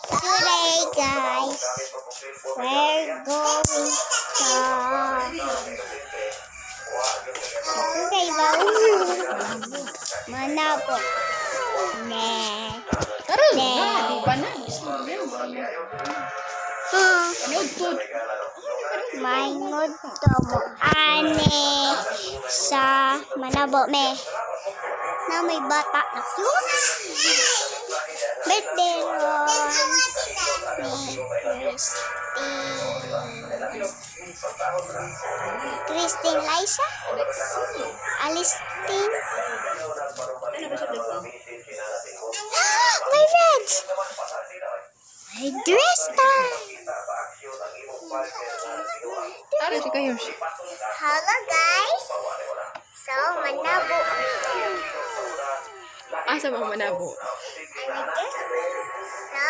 Today, guys, we're going to Manabo. Maingon to mo ane sa Manabo me. Na may bata na cute. Birthday ron ni Christine Liza Alistin. My red! My dress time! Hello guys! So, Manabo. Asa mo Manabo? So,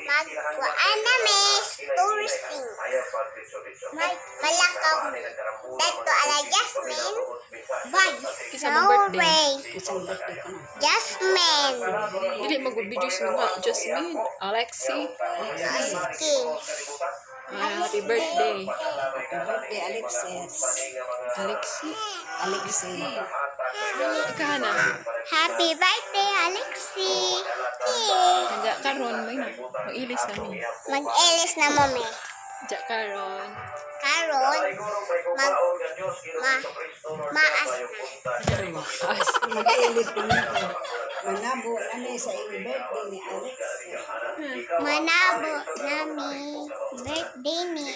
magkuan na may touristing. Malakaw. Dito ala Jasmine. Bye. Isa mong birthday. Jasmine. Dili mag-video nga Jasmine, Alexi. Ski. Happy birthday. Birthday, Alexis. Alexi. Alexi. Ikana. Happy birthday, Alexi. Kaya karon may na. Mag-ilis na mi. Mag-elis na mo, me. Kaya karon. Karon, maas na. As. Mag-ilit ko nito. Manabo, ano sa iyong birthday ni Alexis? Manabo nami birthday ni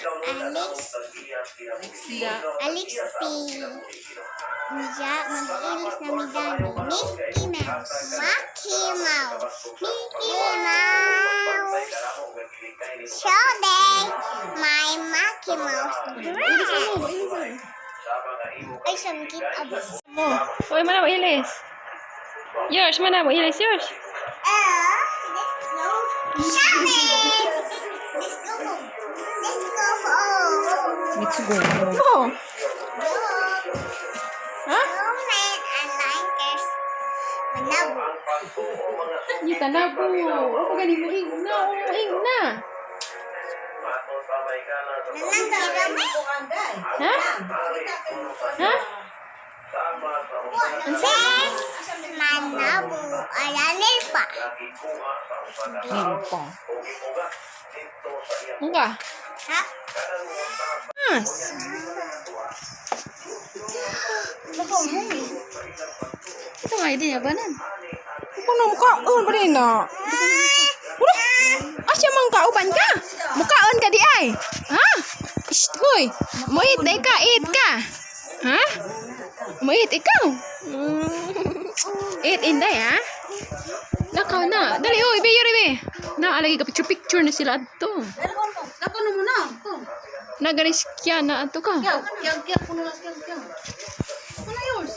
Sila. Alexi. Niya, mag-ilis na mi dani. Mickey Mouse. Mickey Mouse. Mickey Mouse. Show them my Mickey Mouse dress. Ay, samkit abo. Mo. Oy, mana mo ilis? Yours, mana mo ilis yours? Show them. Let's go home. Let's go home. Let's go. Mo. Ha? Snowman and Lankers. Manabo. Ni tanabo. O gani mo ing na, ing na. Nanang kiramay. Ha? Ha? Bes. Manabo. Alalir pa. Limpo. Enggak. Ha? Mas. Ito nga idenya banan. Ano mukhaon pa rin na? Udah, asya mang kauban ka? Mukhaon ka di ay? Ha? Hoy, muit na ka, eat ka. Ha? Muit ikaw? Eat inday ha? Nakaw na. Dali, oy, be, yuri, be. Naalagi ka picture na sila ato. Dapat mo na. Nagaris kya na ato ka. Kaya puno na kaya. Ano yours?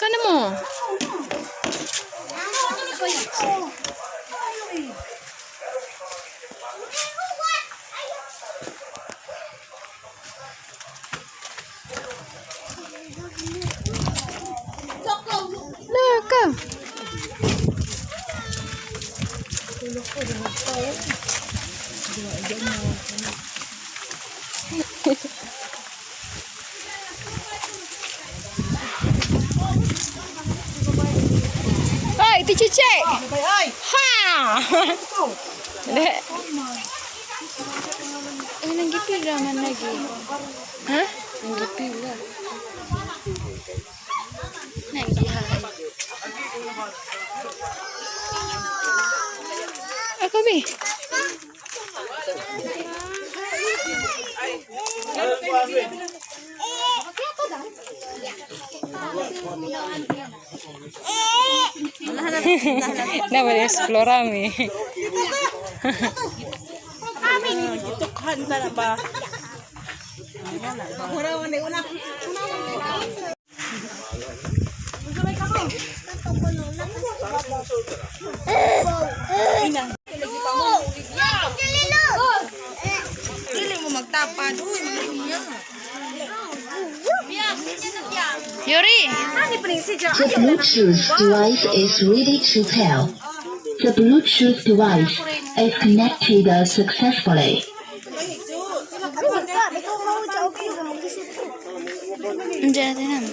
Kana mo? Laka. Ay, ti Cice. Ha. Dek. Nang gipila man lagi. Ha? Nang gipila. Nang gihalay. Ako bi. Dapat explorami. Tukhan na ba? Dili mo magtapad. Uy, Yuri. The Bluetooth device is ready to pair. The Bluetooth device is connected successfully. Diyan natin.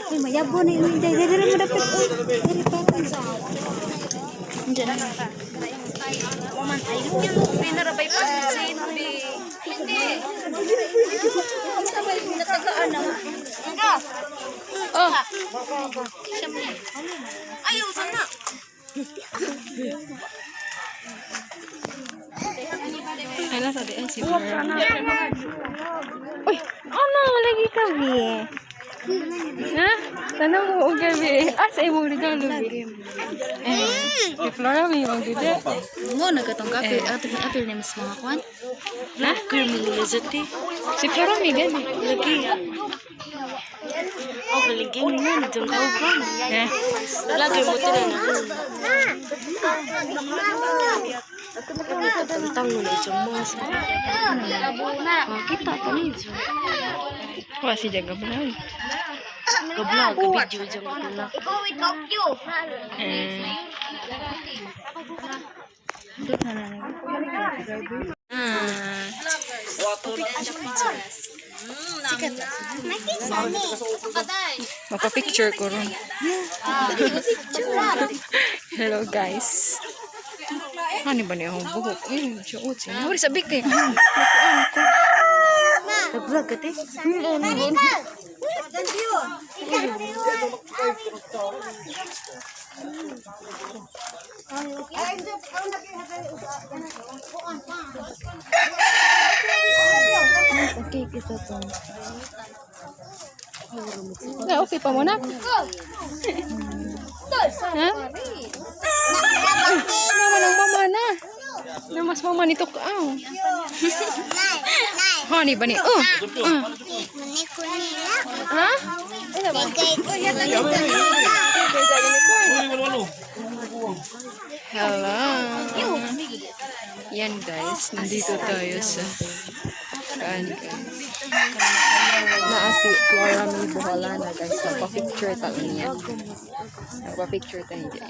Ay, mayabo na yun. Dali mo dapat. Diyan na. Pinarabay pa sin bi. Hindi. Oh. Ayaw sana. Ay, nasa di ay si Uy, ano lagi kami? Ha? Tanong mo og gabi. Sa imong regalo bi. Si Flora may magdide. Mo nagatong kape apil ni mas mga kwan. Ha? Criminalizity. Si Flora may gani. Lagi. Oh, galiging mo na dyan ka upan. Ha? Lagi mo tinan ako. Tentang mo na dyan mga sa. Kita pa ni dyan. Wa si jaga benar. Gabla, gabidyo dyan ko na. Mapa-picture ko ron. Hello guys. Ano ba niya akong buhok? Siya sini. Wala sabi kay. Nag-vlog ka te? Na okay pa mo na. Ha? Mama ng mama na. Na mas mama nito ka. Honey ba ni? Ha? Hello. Yan guys, nandito tayo sa naa si Flora May Buholana guys. Nagpa-picture tayo niya. Nagpa-picture tayo niya.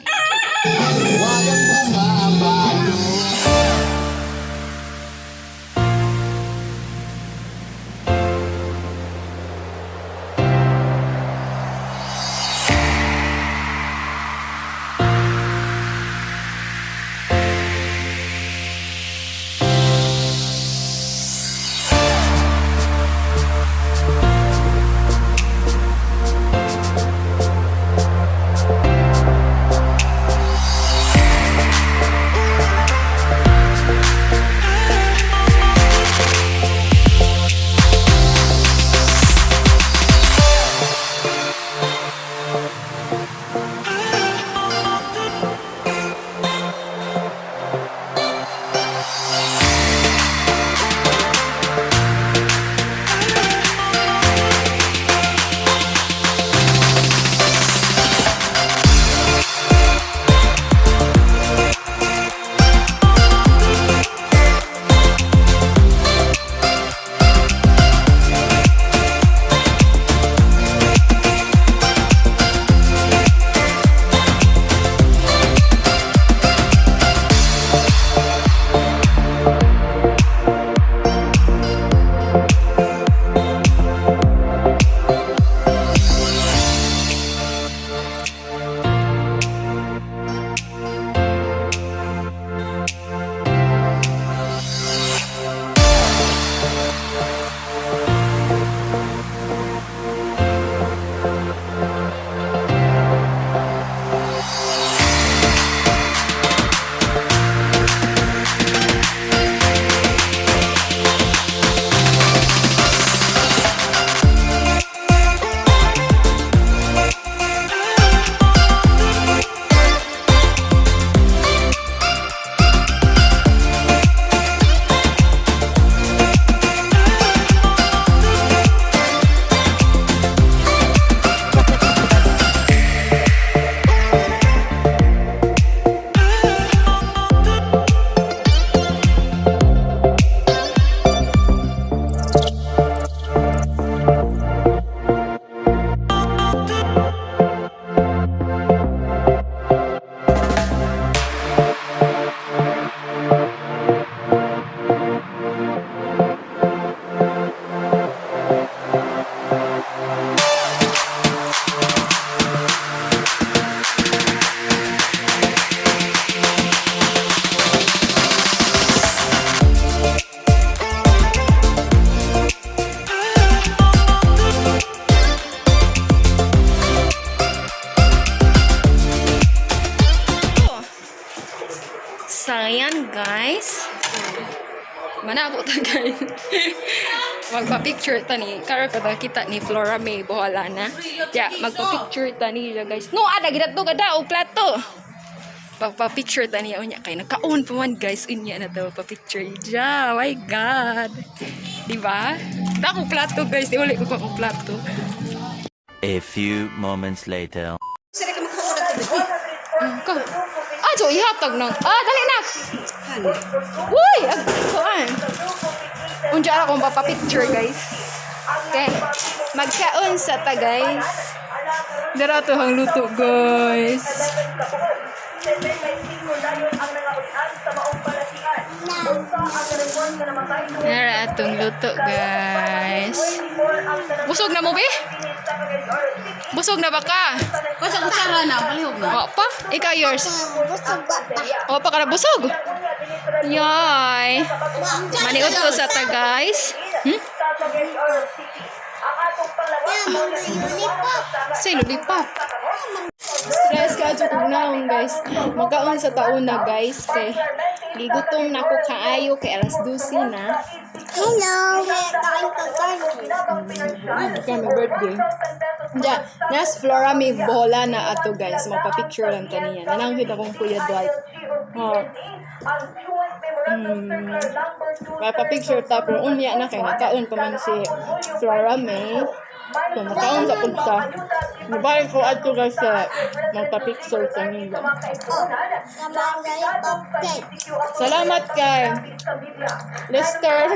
Manabo ta guys. Magpa-picture ta ni. Karo ka kita ni Flora May Bohala na. Ya, magpa-picture ta ni guys. No, ada gid to kada og plato. Magpa-picture ta niya unya kay nakaon pa man guys unya na to pa-picture. Ja, my god. Diba? Ta ko plato guys, di ulit ko pa kong plato. A few moments later. Ko. Jo, ihatag nang. Dali na. Uy, kuan. Unja ako mapapa-picture guys. Okay. Magkaon sa ta guys. Dara to hang luto guys. Dara atong luto guys. Busog na mo be? Busog na ba ka? Kasi kutsara na, palihog na. O pa? Ikaw yours. Busog ba pa? O pa ka na busog? Yay. Maniod ko sa ta guys. Say lollipop. Stress ka jud og naon guys. Magkaon sa taon na guys kay gigutom na ko kaayo kay alas 12 na. Hello, we're going to Turkey. Kaya birthday. Ja, nas Flora May Bohala na ato guys. Magpa-picture lang kaniya. Nananghid akong Kuya Dwight. Magpa-picture ta pero unya na kay nakaon pa man si Flora May. So, nakaon sa punta. Nabalik ko ato guys sa magpa-picture kaniya. Salamat kay Lester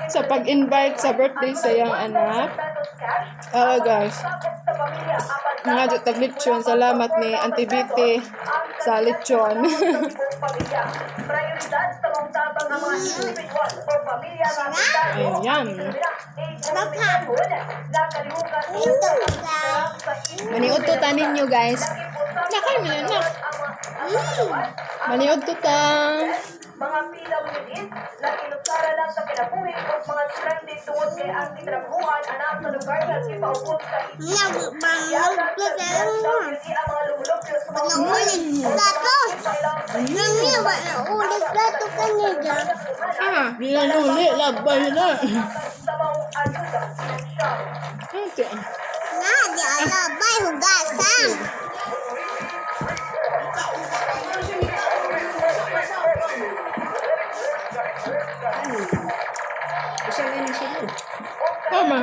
sa pag-invite sa birthday sa iyang anak. Guys. Mga taglitsyon. Salamat ni Auntie Viti sa litsyon. Ayan. Maniod to ta ninyo guys. Nakay mo na. Maniod to ta. Mga pilaw nilid na inusara lang sa kinabuhi o mga stranded tungod kay ang kitrabuhan anak sa lugar na ipaupot sa Binanuli, labay na. Okay. di alabay, hugasan. Tama.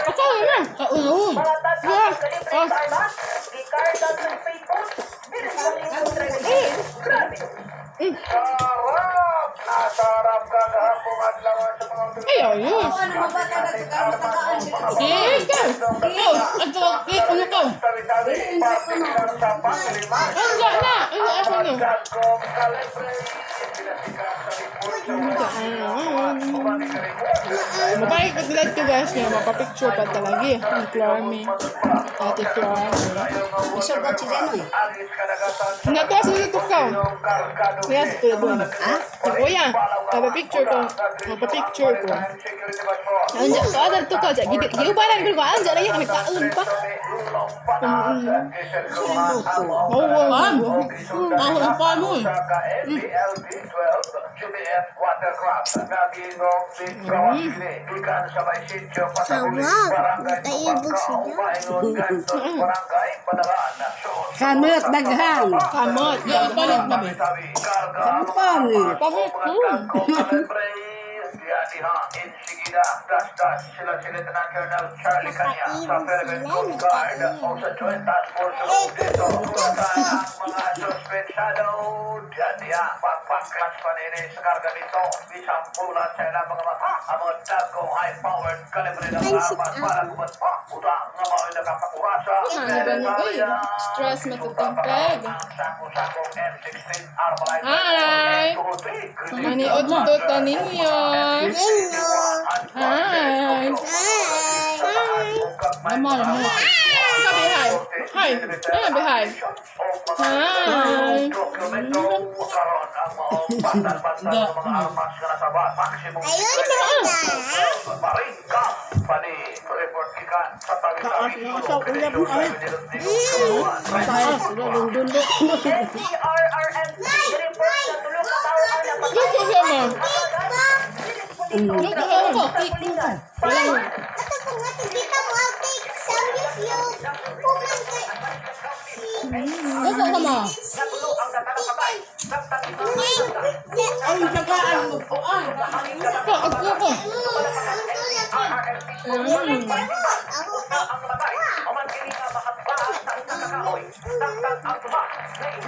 Ako na. Kaulo. Yeah. Ayun. Ika. Ikaw. Ato. Ano ka? Enggak na. Enggak ako na. Mabalik ka tulad ko guys nga. Mapapicture pa talagi. Ang Flora May. Ate Flora May. Isogot si Zeno eh. Nga to sa ito ka. Kaya sa tulad doon. Kuya. Mapapicture ko. Mapapicture ko. Andiyan to. Adal to ka. Giubalan ko ko. Andiyan na yan. Nagkaon pa. Ako ang paano eh. Kamot, daghan. Kamot. Palit na ba? Pangit. Pangit. Stress matutempeg. Hi! Maniod to taninyo. Hi! Mama, sabi hi. Hi! Sabi hi. Hi! Ako. Ito po nga, tigita mo ang cake sa YouTube. Kumangkay. Ako ka mo. Ang tagaan mo po. Ako.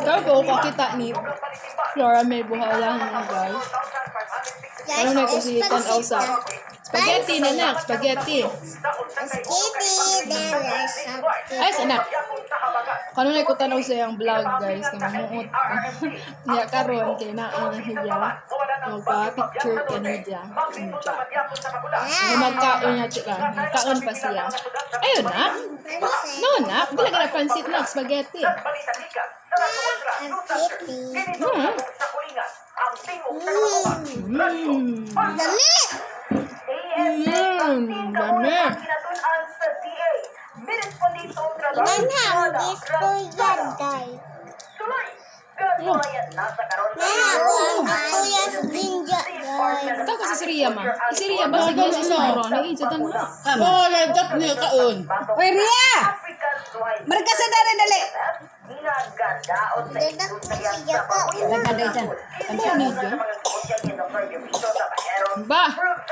Ikaw po kakita ni Flora May Buhalan guys. Ano na kusitan sa spaghetti na nak, spaghetti. Ay, anak. Kano na ko tanaw sa iyang vlog guys, na mamuot ko. Niya karon kay na ang hiya. Magpa-picture ka niya. Magkaon niya siya. Magkaon pa siya. Ayun na. No na, wala ka na pansit na, spaghetti. Dami. Nanghang gusto yan, guys. Gusto yan sa ginja, guys. Ikaw ka sa Syria ma. Si Syria ba siguro si Soro? Nag-iinsutan mo. Oh, lagap niya kaon. Uy, Ria! Marka sa dali, dali. Dadak mo siya ka. Ano siya niya? Ba?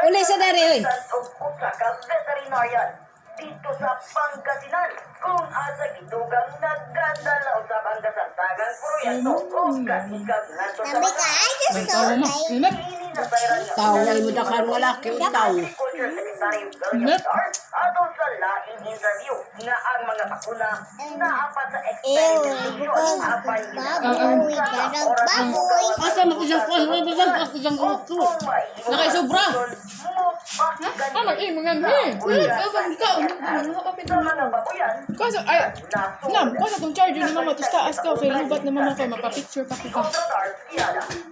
Uli sa dali, uy. Dito sa Pangasinan, kung asa gidugang nagdadala sa pangkasantagang proyekto o kasikag nato sa Sabi ka, ay gusto, guys. Inap. Tao ay mo dakar nga laki. Tao. Agriculture Secretary William Star ato sa laing interview nga ang mga bakuna naapat sa experimentation apay Baboy, darang baboy. Asa mo isang kwan? Isang uto. Nakaisubra. Ah, mag-imangan eh. Uy, ikaw. Kaso, ay, nam, kaso kung charger ni mama, tapos taas ka, okay, lubat na mama ko, mapapicture pa kita.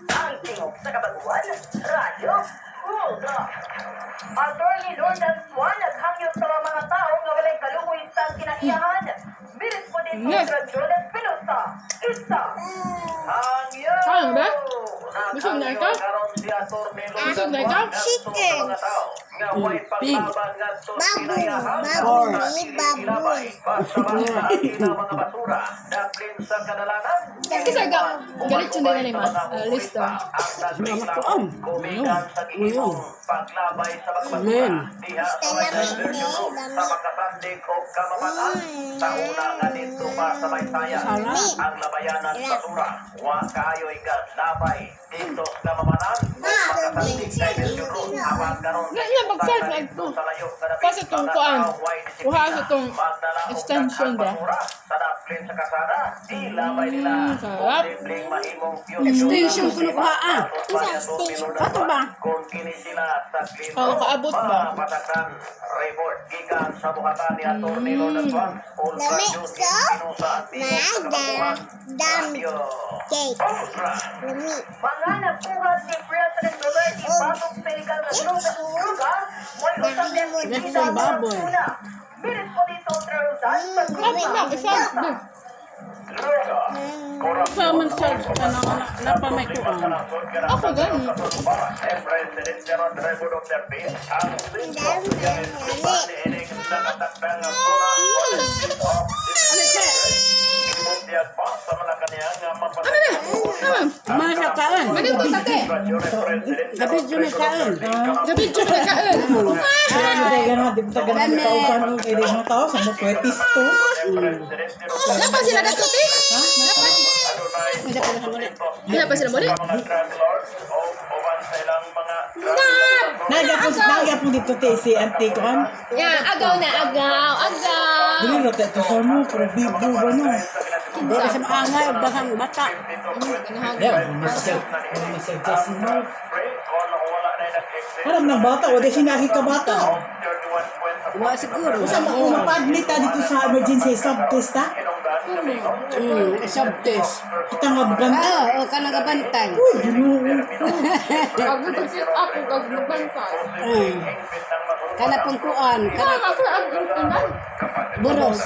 ang tingog sa kabaguan, radyo, hold up. Attorney Lordan Swan naghangyo sa mga tao nga walay kaluoy sa kinaiyahan. Bilis po din Yes. sa Jonas Pinosa. Isa. Hangyo. Sayang ba? Busog na ikaw? Busog na ikaw? Chicken. Pig. Baboy, baboy. Kasi galit yun din na lima. Listo. Paglabay sa Amen. diha sa may Sergio sa makasandig o kamamatan sa una nga dito pa sa may saya ang labayanan sa tura wa kayo'y gadabay dito sa mamatan makasandig sa Sergio awag karon Yan, pag-start na ito. Kasi itong kuhaan, kuha sa itong extension ba? sa daplin sa kasada ilabay nila Sarap. simpleng mahimong Extension ko na kuha ah. Ato ba? Kung kini sila sa klito, Oo, kaabot ba? mapatakan report gikan sa buhatan ni Atty. Lordan Swan. Lami, so, dami. Cake. Lami. Mga nagpuhat ni President Roberto Pasok sa illegal na drug sa Suruga, may usang din Next time, baboy. Bilis po dito sa Rodan sa Sabi na, isa. Sa man sa napamay ko ang. Ako gani. Mga sa kaon. Ganun ko tate. Dapat yun may kaon. Gabi dyan na kaan. Dapat sila natuti? Dapat sila muli? Nagapon dito te si Auntie ko an. Yan, agaw na, agaw. Dili ra ta sa mo pero bibo ba no. Dili sa maangay ug daghang bata. Ya, masya Jason mo. Aram ng bata o de sinahi ka bata. Wa siguro. Sa mapadlit ta dito sa emergency subtest ta. Subtest. Kita nga buganta. O kanang gabantay. Uy, Ginoo. Ako kasi ako, kag nagbantay. Kana pong kuan, kana Ako na ang tunan. boros.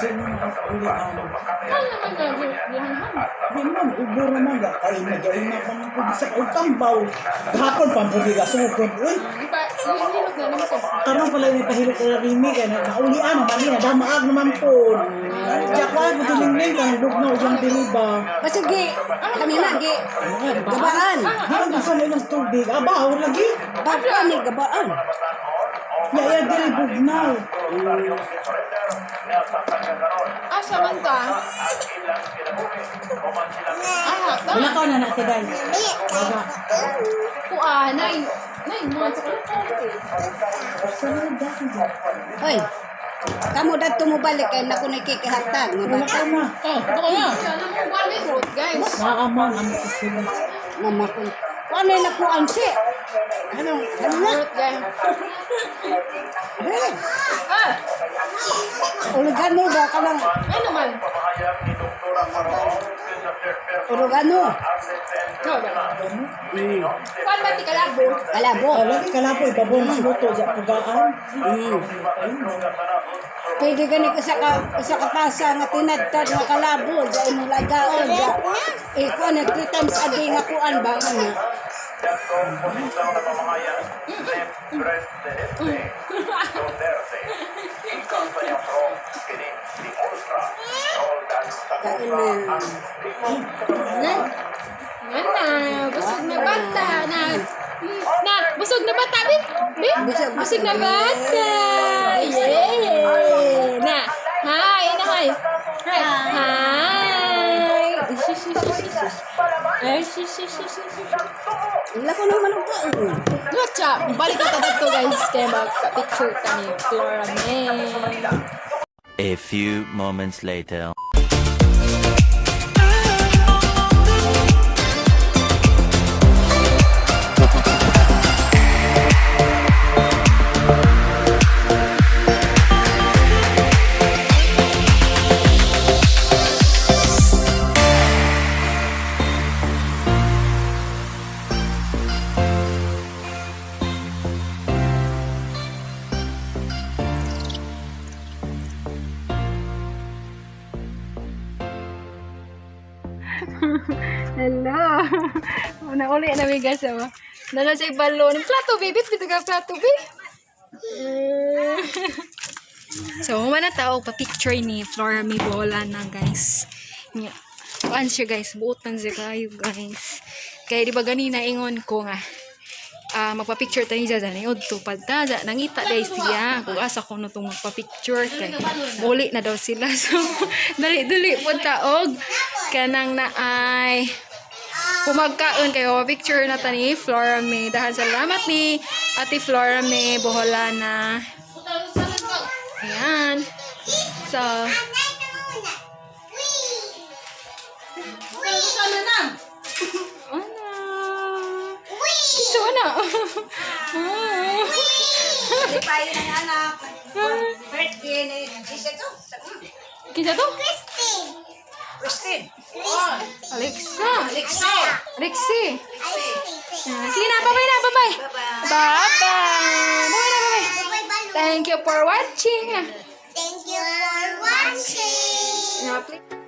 Di man, ubo naman ga. Kaya nagayin na pang pudi sa kambaw. Hapon pang pudi ga. Sumukod. Uy, Hilot na naman ko. karon pala may pahilot na rini kaya nakaulian naman niya. Damaag naman po. Jakwa, magilingling kang bugnaw dyan diliba. Basta gi, kanina gi, gabaan. Di ang gusto na ng tubig. Abaw lagi. Baka ni gabaan. Yaya dili bugnaw. Asa man ta? Wala ka na sa dahil. Nay months ko. Hoy, kamu dito mo balik kay naku nakikihatag. Wala ka na. Baka na. Sana mo balik road, guys. Naaman ang sila. Mama ko. Ano na kuan si? Ano na? Road, guys. Ah! Oregano ba ka lang? Ay naman. Oregano. Kuan ba ti kalabo? Kalabo. Lagi ka na po, ibabaw ng luto sa pugaan. Pwede gani ka sa kapasa nga tinadtad nga kalabo. Diyan mo lagaon. Kuan na 3 times a day nga kuan ba? Ano? Kain na. Yan na. Busog na bata. Busog na bata, Bi. Busog na bata. Yay! Na. Hi. Na, hi. Hi. Wala ko naman ang kain. Gotcha. Balik na dito, guys. Kaya magpa-picture kami. Flora May. A few moments later. Hello. Una uli na may gas ba? Nana sa balon. Plato, baby. Pito ka plato, baby. So, mana tao pa-picture ni Flora May bola na, guys. Kuan siya, guys. Buotan siya kayo, guys. Kaya di ba ganina ingon ko nga magpa-picture tayo dyan na yun to pagdaza nangita day siya kung asa ko na itong magpa-picture kay muli na daw sila so dali-dali po taog kanang na ay pumagkaon kayo picture na tani Flora May dahil salamat ni Ate Flora May Boholana ayan so so ano Payo ng anak. Birthday ni Jessica to. kita to Christine. Alexa Alexi sige na bye na bye thank you for watching Thank you for watching. Now, please.